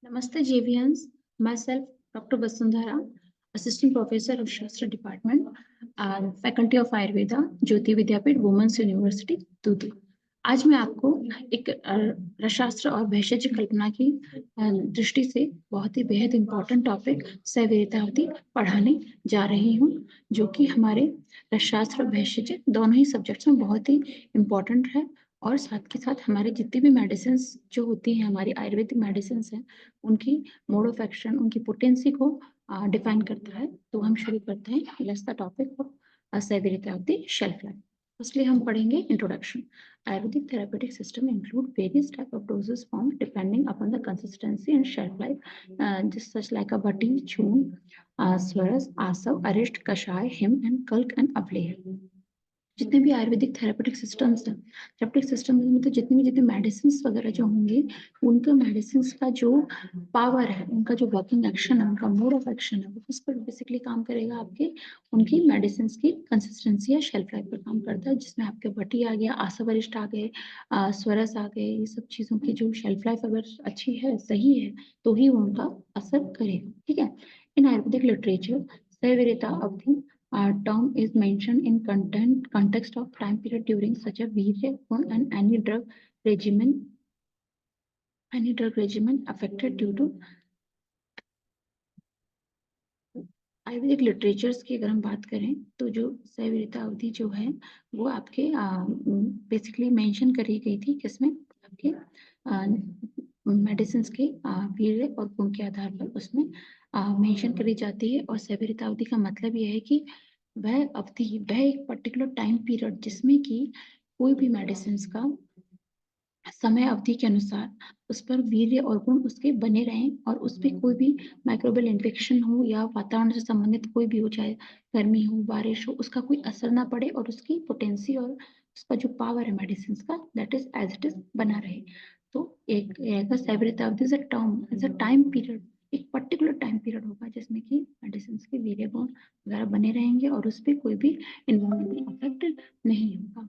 Namaste JVNs, myself Dr. Vasundhara, Assistant Professor of Shastra Department, Faculty of Ayurveda, Jyoti Vidyapeeth Women's University दूधी। आज मैं आपको एक रसशास्त्र और भेषज कल्पना की दृष्टि से बहुत ही बेहद इम्पोर्टेंट टॉपिक सैवीरतावधि पढ़ाने जा रही हूँ, जो कि हमारे रसशास्त्र और भेषज दोनों ही सब्जेक्ट्स में बहुत ही इम्पोर्टेंट है। और साथ के साथ हमारे जितनी भी मेडिसिन जो होती हैं, हमारी आयुर्वेदिक मेडिसिन हैं, उनकी मोड ऑफ एक्शन, उनकी पोटेंसी को डिफाइन करता है। तो हम शुरू करते हैं। Let's the topic of severity of the shelf life. Firstly हम पढ़ेंगे introduction. Ayurvedic therapeutic system include various type of doses form depending upon the consistency and shelf life, just such like अ बटी, चून, स्वरस, आसव, अरिष्ट, कषाय, हिम एंड कल्क एंड अवलेह। जितने भी Ayurvedic therapeutic systems हैं, therapeutic system में तो जितनी मेडिसिन वगैरह जो होंगी, उनका मेडिसिन का जो पावर है, उनका जो वर्किंग एक्शन है, उनका मोड ऑफ एक्शन है, वो किस पर बेसिकली काम करेगा? आपके उनकी मेडिसिन की कंसिस्टेंसी या शेल्फ लाइफ पर काम करता है, जिसमें आपके बटी आ गया, आसवरिष्ट आ गए, स्वरस आ गए, ये सब चीज़ों की जो शेल्फ लाइफ अगर अच्छी है, सही है, तो ही उनका असर करेगा। ठीक है। इन आयुर्वेदिक लिटरेचर सैवीरता अवधि term is mentioned in context of time period during such a virya and any drug regimen affected due to Ayurvedic literatures की अगर हम बात करें, तो जो सैवीरता अवधि जो है वो आपके बेसिकली मेंशन करी गई थी, किसमें? आपके मेडिसिन के वीर्य और गुण के आधार पर उसमें मेंशन करी जाती है। और सैवीरता अवधि का मतलब यह है कि वह अवधि, वह एक पर्टिकुलर टाइम पीरियड जिसमें कि कोई भी मेडिसिन का समय अवधि के अनुसार उस पर वीर्य और गुण उसके बने रहें, और उस पर कोई भी माइक्रोबियल इन्फेक्शन हो या वातावरण से संबंधित कोई भी हो, चाहे गर्मी हो, बारिश हो, उसका कोई असर ना पड़े, और उसकी पोटेंसी और उसका जो पावर है मेडिसिन का, that is as it is बना रहे। तो एक सैवीरता अवधि is a term, is a time period, एक पर्टिकुलर टाइम पीरियड होगा जिसमें कि मेडिसिन के वीर्य गुण वगैरह बने रहेंगे और उस पर कोई भी इन्वायरमेंटल इफेक्ट नहीं होगा।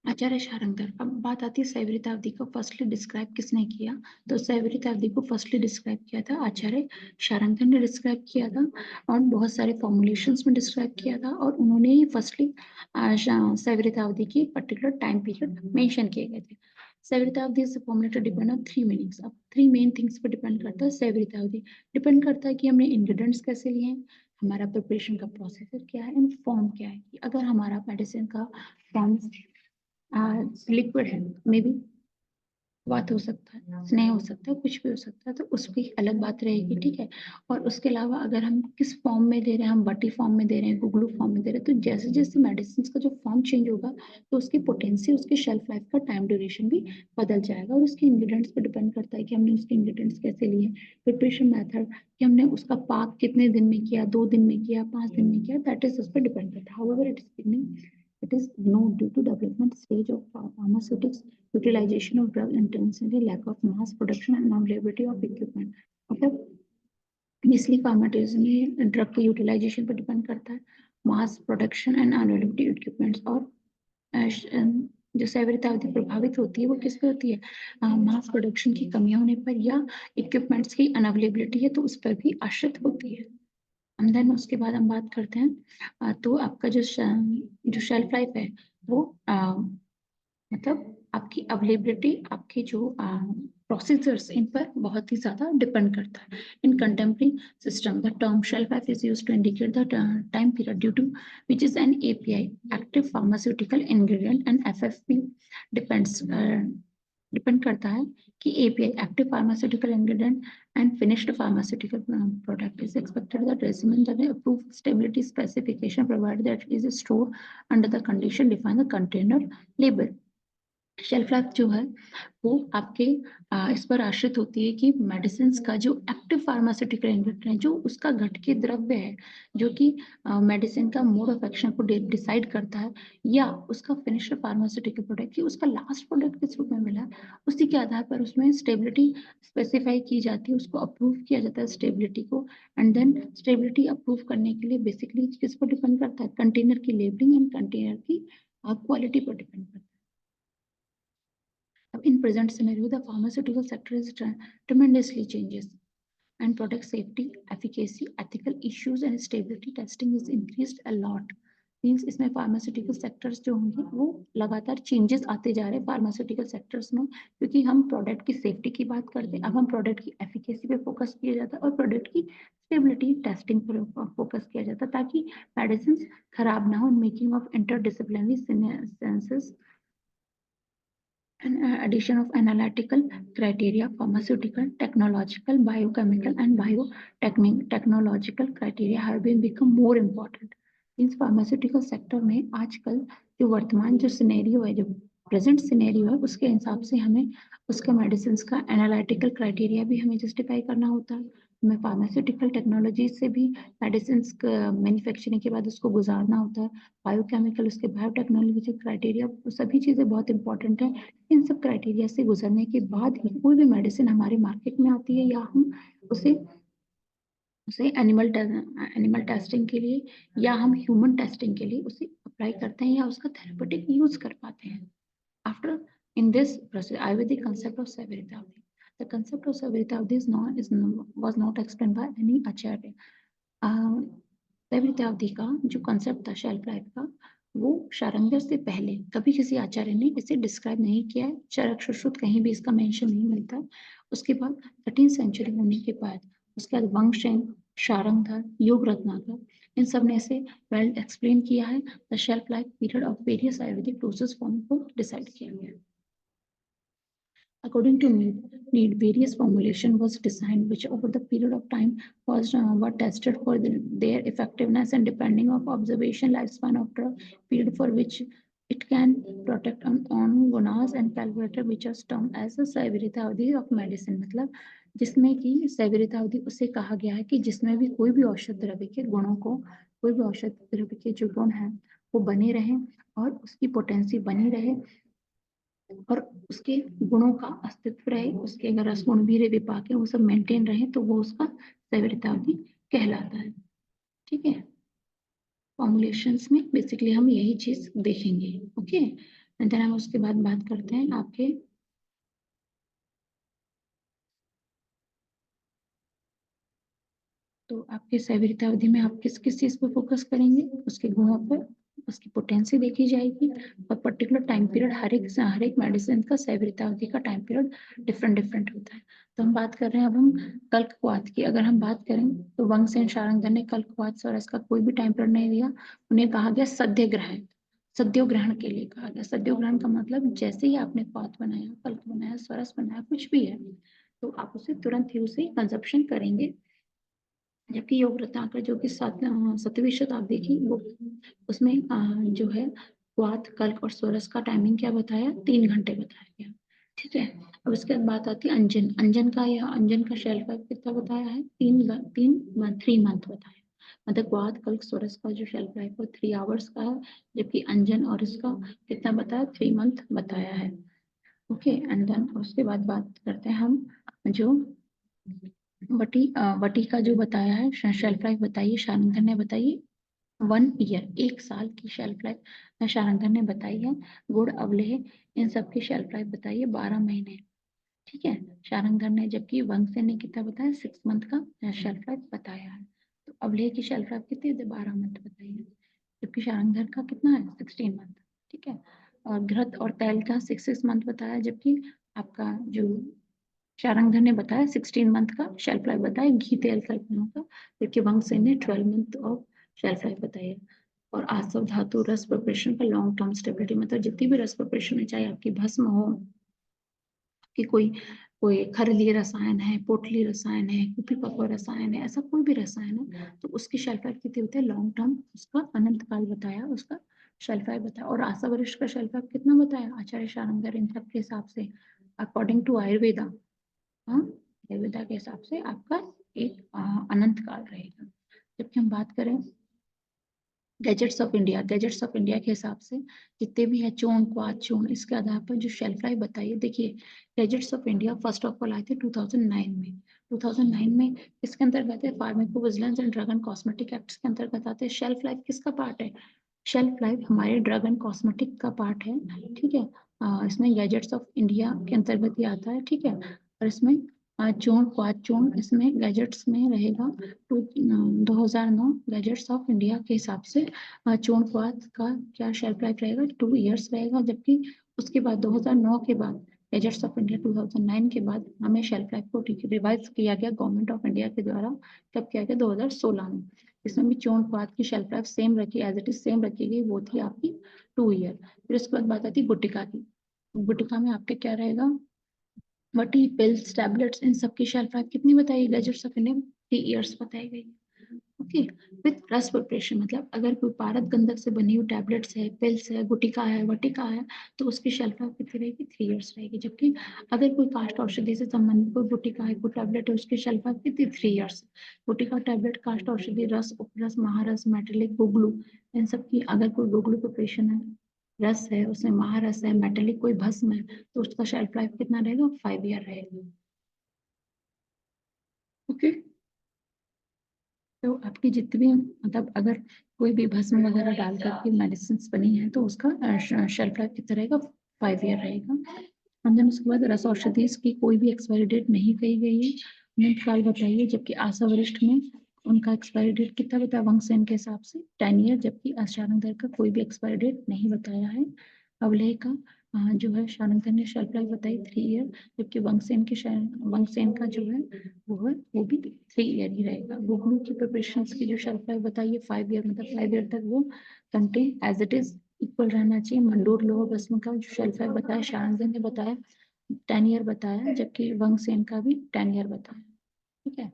आचार्य शारंगधर। अब बात आती है सैवीरता अवधि को फर्स्टली डिस्क्राइब किसने किया? तो सैवीरता अवधि को फर्स्टली डिस्क्राइब किया था आचार्य शारंगधर ने डिस्क्राइब किया था, और बहुत सारे फॉर्मुलेशंस में डिस्क्राइब किया था, और उन्होंने ही फर्स्टली सैवीरता अवधि की पर्टिकुलर टाइम पीरियड मेंशन किए गए थे। सैवीरता अवधि से फॉर्मुलेटेड डिपेंड ऑन 3 मीनिंग्स। अब 3 मेन थिंग्स पर डिपेंड करता है सैवीरता अवधि। डिपेंड करता है कि हमने इंग्रेडिएंट्स कैसे लिए हैं, हमारा प्रिपरेशन का प्रोसीजर क्या है, एंड फॉर्म क्या है। कि अगर हमारा मेडिसिन का फॉर्म लिक्विड है, मे बी बात हो सकता है, स्नेह हो सकता है, कुछ भी हो सकता है, तो उसकी अलग बात रहेगी। ठीक है। और उसके अलावा अगर हम किस फॉर्म में दे रहे हैं, हम बटी फॉर्म में दे रहे हैं, गुगलू फॉर्म में दे रहे हैं, तो जैसे जैसे मेडिसिन का जो फॉर्म चेंज होगा, तो उसकी पोटेंसी, उसकी शेल्फ लाइफ का टाइम ड्यूरेशन भी बदल जाएगा। और उसके इंग्रेडिएंट्स पर डिपेंड करता है कि हमने उसके इंग्रेडिएंट्स कैसे लिए, प्रिपरेशन मेथड, कि हमने उसका पाक कितने दिन में किया, 2 दिन में किया, 5 दिन में किया, दैट इज उस पर डिपेंड करता है। However it is beginning, it is known due to development stage of pharmaceutics, utilization of drug intensity, lack of mass production and availability of equipment। मतलब इसलिए फार्मास्यूटिक्स में ड्रग के यूटिलाइजेशन पर depend करता है, mass production and availability equipments. और जो सैवीरता अवधि प्रभावित होती है वो किस पे होती है? मास प्रोडक्शन की कमी होने पर या इक्विपमेंट्स की अनअवेलेबिलिटी है, तो उस पर भी आश्रित होती है। देन उसके बाद हम बात करते हैं, तो आपका जो शेल्फ लाइफ है वो मतलब आपकी अवेलेबिलिटी, आपके जो प्रोसीजर्स, इन पर बहुत ही ज्यादा डिपेंड करता है। In contemporary system the term shelf life is used to indicate the time period due to which is an API, active pharmaceutical ingredient, and FFP depend करता है कि API, active pharmaceutical ingredient, and finished pharmaceutical product is expected that regimen that approved stability specification provided that it is stored under the condition defined the container label। Shelf life जो है वो आपके इस पर आश्रित होती है कि मेडिसिन का जो एक्टिव फार्मास्यूटिकल इंग्रेडिएंट है, जो उसका घटके द्रव्य है, जो कि मेडिसिन का मोड ऑफ एक्शन को डिसाइड करता है, या उसका फिनिश्ड फार्मास्यूटिकल प्रोडक्ट कि उसका लास्ट प्रोडक्ट किस रूप में मिला है, उसी के आधार पर उसमें स्टेबिलिटी स्पेसिफाई की जाती है, उसको अप्रूव किया जाता है स्टेबिलिटी को। एंड देन स्टेबिलिटी अप्रूव करने के लिए बेसिकली किस पर डिपेंड करता है? कंटेनर की लेबलिंग एंड कंटेनर की क्वालिटी पर डिपेंड करता है। अब in present scenario, the pharmaceutical sector is tremendously changes and product safety, efficacy, ethical issues and stability testing is increased a lot. Means इसमें फार्मास्यूटिकल सेक्टर्स जो होंगे वो लगातार चेंजेस आते जा रहे हैं फार्मास्यूटिकल सेक्टर्स में, क्योंकि हम प्रोडक्ट की सेफ्टी की बात करते हैं, अब हम प्रोडक्ट की एफिकेसी पे फोकस किया जाता है और प्रोडक्ट की स्टेबिलिटी टेस्टिंग पर फोकस किया जाता है ताकि मेडिसिन खराब ना हो, making of interdisciplinary senses and addition of analytical criteria, pharmaceutical, technological, biochemical, and biotechnological criteria have been become more important. Means pharmaceutical sector में आजकल जो वर्तमान जो सिनेरियो है, जो प्रेजेंट सिनेरियो है, उसके हिसाब से हमें उसके मेडिसिन का एनालिटिकल क्राइटेरिया भी हमें जस्टिफाई करना होता है। हमें फार्मास्यूटिकल टेक्नोलॉजी से भी मेडिसिन मैन्युफैक्चरिंग के बाद उसको गुजारना होता है, बायोकेमिकल, उसके बायोटेक्नोलॉजी क्राइटेरिया, सभी चीज़ें बहुत इंपॉर्टेंट है। इन सब क्राइटेरिया से गुजरने के बाद ही कोई भी मेडिसिन हमारे मार्केट में आती है या हम उसे उसे एनिमल टेस्टिंग के लिए या हम ह्यूमन टेस्टिंग के लिए उसे अप्लाई करते हैं या उसका थेरेपेटिक यूज कर पाते हैं। After in this process, Ayurvedic concept of Saviritavdi. The concept of Saviritavdi was not explained by any acharya. सैवृतावधि का जो कंसेप्ट था शेल्फ लाइफ का, वो शारंगर से पहले कभी किसी आचार्य ने इसे डिस्क्राइब नहीं किया है। चरक सुश्रुत कहीं भी इसका मेंशन नहीं मिलता। उसके बाद 13th सेंचुरी होने के बाद उसके बाद वंशसेन, शारंगधर, योग रत्नाकर, इन सब ने इसे वेल एक्सप्लेन किया है। The shelf life period of various Ayurvedic dosage form को डिसाइड किया गया। According to need various formulation was designed which over the period of time was were tested for their effectiveness and depending of observation lifespan of drug period for which it can protect on gunas and calculated which is termed as a severity of medicine। मतलब जिसमें कि सेवरितावधि उसे कहा गया है कि जिसमें भी कोई भी औषध द्रव्य के गुणों को, कोई भी औषध द्रव्य के जो गुण हैं वो बने रहें और उसकी पोटेंसी बनी रहे और उसके गुणों का अस्तित्व रहे, उसके अगर रसगुण भी विपाक है वो सब मेंटेन रहे तो वो उसका सेवरितावधि कहलाता है। ठीक है, फॉर्मुलेशंस में बेसिकली हम यही चीज देखेंगे। ओके, देन हम उसके बाद बात करते हैं आपके तो आपके सेवरितावधि में आप किस किस चीज पर फोकस करेंगे, उसके गुणों पर, उसकी पोटेंसी देखी जाएगी और पर्टिकुलर टाइम पीरियड हर एक मेडिसिन का सेवरितावधि का टाइम पीरियड डिफरेंट डिफरेंट होता है। तो हम बात कर रहे हैं अब हम कल्कवात की। अगर हम बात करें तो वंशसेन शारंगधर ने कल्कवात सरस का कोई भी टाइम पीरियड नहीं दिया। उन्हें कहा गया सद्यग्रहण, सद्योग्रहण के लिए कहा गया। सद्योग्रहण का मतलब जैसे ही आपने क्वाथ बनाया, कल्क बनाया, स्वरस बनाया, कुछ भी है तो आप उसे तुरंत ही उसे कंजप्शन करेंगे। जबकि योग रत्नाकर जो कि 7वीं शताब्दी की वो उसमें जो है क्वाथ, कल्क और स्वरस का टाइमिंग क्या बताया, 3 घंटे बताया गया। ठीक है, अब उसके बाद बात आती है अंजन। अंजन का शेल्फ लाइफ कितना बताया है, 3 मंथ बताया। मतलब क्वाथ, कल्क, स्वरस का जो शेल्फ लाइफ है 3 आवर्स का है, जबकि अंजन और इसका कितना बताया, 3 मंथ बताया है। ओके, एंड देन उसके बाद बात करते हैं हम जो वटी का जो बताया है शेल्फ लाइफ बताइए, शारंगधर ने बताइए 1 ईयर, 1 साल की शेल्फ लाइफ शारंगधर ने बताई है। गुड़, अवलेह, इन सब की शेल्फ लाइफ बताइए 12 महीने। ठीक है, शारंगधर ने, जबकि वंशसेन ने कितना बताया, 6 मंथ का शेल्फ लाइफ बताया है। तो अवलेह की शेल्फ लाइफ कितनी है, 12 मंथ बताई है, जबकि शारंगधर का कितना है, 16 मंथ। ठीक है, और घृत और तेल का 6 मंथ बताया, जबकि आपका जो शारंगधर ने बताया 16 मंथ का शेल्फ लाइफ बताया घी तेल कल्पना का, जबकि वंशसेन ने 12 मंथ ऑफ शेल्फ लाइफ बताई है। और आसव धातु रस प्रिपरेशन का लॉन्ग टर्म स्टेबिलिटी, मतलब जितनी भी रस प्रिपरेशन है, चाहे आपकी भस्म हो कि कोई कोई खरलीय रसायन है, पोटली रसायन है, कुपी पकवा रसायन है, ऐसा कोई भी रसायन है तो उसकी शेल्फ लाइफ कितनी होती है, लॉन्ग टर्म, उसका अनंत काल बताया, उसका शेल्फ लाइफ बताया। और आशा वरिष्ठ का शेल्फ लाइफ कितना बताया आचार्य शारंगधर इन सब के हिसाब से, अकॉर्डिंग टू आयुर्वेदा। हाँ, आयुर्वेदा के हिसाब से आपका एक अनंत काल रहेगा। जबकि हम बात करें gadgets of India, gadgets of India के हिसाब से जितने भी है चूर्ण, क्वाथ, चूर्ण, इसके आधार पर जो शेल्फ लाइफ बताइए। देखिए, gadgets of India first of all आए थे 2009 में। 2009 में इसके अंतर्गत है pharmaco vigilance and drug and cosmetic act के अंतर्गत आते हैं। शेल्फ लाइफ किसका पार्ट है, शेल्फ लाइफ हमारे ड्रग एंड कॉस्मेटिक का पार्ट है। ठीक है, इसमें गैजेट्स ऑफ इंडिया के अंतर्गत ही आता है, ठीक है। और इसमें चोन क्वाद चोन इसमें गैजेट्स में रहेगा 2009 गैजेट्स ऑफ इंडिया के हिसाब से चोन क्वाद का क्या शेल्फ लाइफ रहेगा, 2 इयर्स रहेगा। जबकि उसके बाद 2009 के बाद गैजेट्स ऑफ इंडिया 2009 के बाद हमें शेल्फ लाइफ को रिवाइज किया गया गवर्नमेंट ऑफ इंडिया के द्वारा, कब किया गया, 2016 में। इसमें भी चोन क्वाद की शेल्फ लाइफ सेम रखी, एज इट इज सेम रखी गई, वो थी आपकी 2 ईयर। फिर उसके बाद बात आती है गुटिका की। गुटिका में आपके क्या रहेगा, वटी पिल्स टैबलेट्स इन सब की शेल्फ लाइफ कितनी बताई गई, गैजेट्स ऑफ इंडिया 3 इयर्स बताई गई। ओके, विथ रस प्रिपरेशन, मतलब अगर कोई पारद गंधक से बनी हुई टैबलेट्स है, पिल्स है, गुटिका है, वटिका है, तो उसकी शेल्फ लाइफ कितनी रहेगी, 3 इयर्स रहेगी। जबकि अगर कोई कास्ट औषधि से संबंधित कोई गुटिका है, कोई टैबलेट है, उसकी शेल्फ लाइफ कितनी, 3 इयर्स। गुटिका टैबलेट, कास्ट औषधि, रस, उपरस, महारस, मेटेलिक, गुगलू, इन सब की अगर कोई गुगलू प्रिपरेशन है, रस है, उसमें महारस है, मेटेलिक कोई भस्म है, तो उसका शेल्फ लाइफ कितना रहेगा, 5 ईयर रहेगा। ओके, तो आपकी जितनी भी, मतलब अगर कोई भी भस्म वगैरह डाल करके मेडिसिन बनी है तो उसका शेल्फ लाइफ कितना रहेगा, 5 ईयर रहेगा। और देन उसके बाद रस औषधि की कोई भी एक्सपायरी डेट नहीं कही गई है, उन्हें साल बताइए। जबकि आशा वरिष्ठ में उनका एक्सपायरी डेट कितना बताया, वंशसेन के हिसाब से 10 ईयर। जबकि शारंगधर का कोई भी एक्सपायरी डेट नहीं बताया है। अवलेह का जो है, शारंगधर ने शेल्फ लाइफ बताई 3 ईयर, जबकि वंशसेन का जो है वो भी 3 ईयर ही रहेगा। गुगलू की प्रिपरेशन की जो शेल्फ लाइफ बताइए 5 ईयर, मतलब 5 ईयर तक वो contain as it is equal रहना चाहिए। मंडोर लोह भस्म का जो शेल्फ लाइफ बताया, शारंगधर ने बताया 10 ईयर बताया, जबकि वंशसेन का भी 10 ईयर बताया। ठीक है,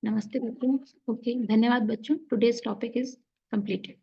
नमस्ते बच्चों। ओके, धन्यवाद बच्चों, टुडेज टॉपिक इज कंप्लीटेड।